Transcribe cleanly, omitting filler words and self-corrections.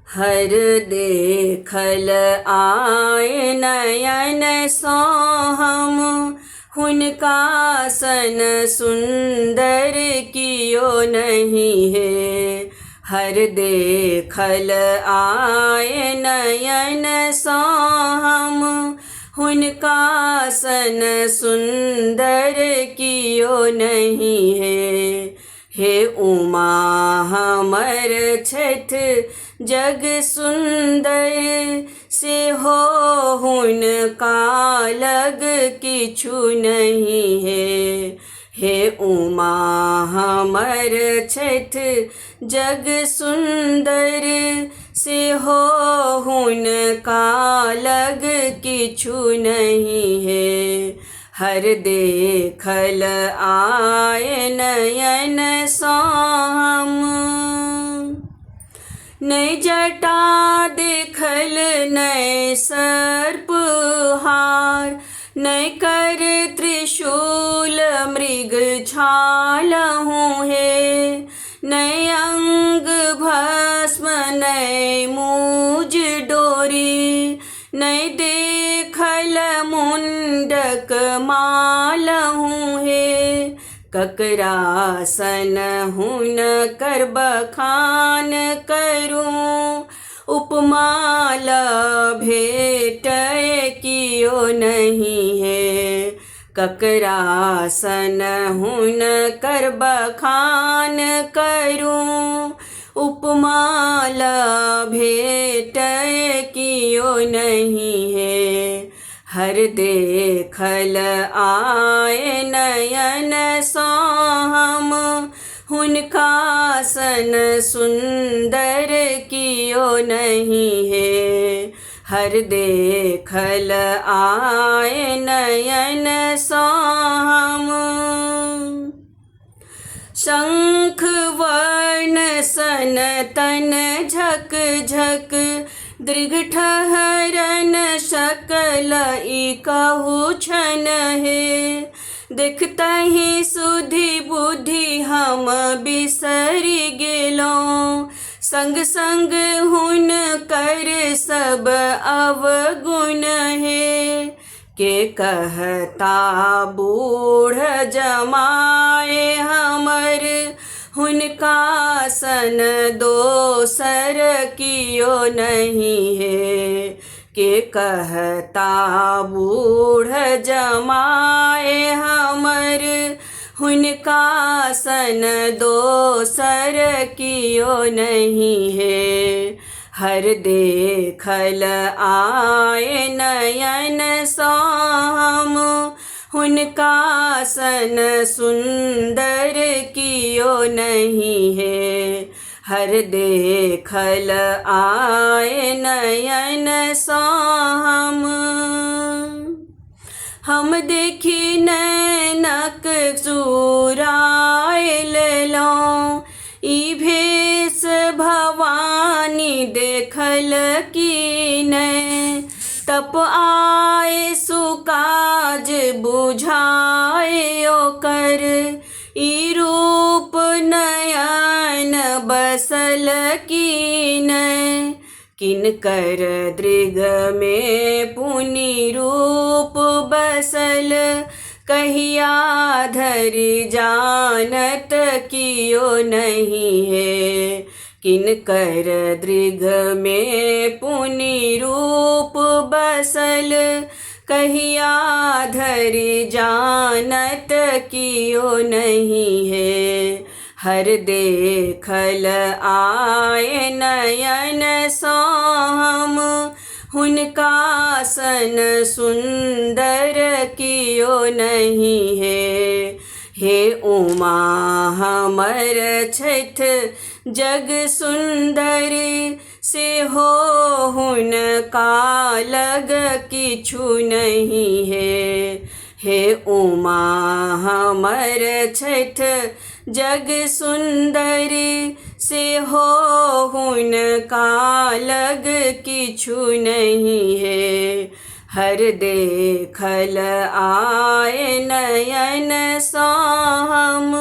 हर देखल आए नयन सो हम, हुनका सन सुंदर कियो नहीं है। हर देखल आए नयन सो हम, हुनका सन सुंदर कियो नहीं है। हे उमा हमर छथि जग सुंदर, से हो हुनका लग किछु नहीं है। हे उमा हमर छथि जग सुंदर, से हो हुनका लग किछु नहीं है। हर देखल आए नयन सो हम, नै जटा देखल नै सर्प हार, नै कर त्रिशूल मृग छालहु हे। नै अंग भस्म नै मूज डोरी, नै देखल मुंडक मालहु हे। ककरा सन हुनकर बखान करूं, उपमाल भेटय कियो नहीं है। ककरा सन हुनकर बखान करूं, उपमाल भेटय कियो नहीं है। हर देखल आए नयन सो हम, हुनका सन सुंदर कियो नहीं है। हर देखल आए नयन सो हम, शंख वर्ण सन तन झक झक, दृघ ठहरन सकल ई कहु छन हे। देखतहि सुधि बुद्धि हम बिसरि गेलौं, संग संग हुनकर सब अवगुण हे। के कहता बूढ़ जमाए हमर, हुनका सन दोसर कियो नहीं है। के कहता बूढ़ जमाए हमर, हुनका सन दोसर कियो नहीं है। हर देखल आए नयन सो हम, हुनका सन सुंदर कियो नहीं है। हर देखल आए नयन सो हम देखी नैनक चुराए लेलौं, ई भेष भवानी देखल की नै। तप आए सुकाज बुझाए ओकर, ई रूप नयन बसल की नै। किनकर दृग में पुनि रूप बसल, कहिया धरि जानत कियो नहीं है। किनकर दृग में पुनि रूप बसल, कहिया धरि जानत कियो नहीं है। हर देखल आए नयन सो हम, हुनका सन सुंदर कियो नहीं है। हे उमा हमर छथि जग सुंदर, से हो हुनका लग किछु नहीं है। हे उमा हमर छथि जग सुंदर, से हो हुनका लग किछु नहीं है। हर देखल आए नयन सो हम।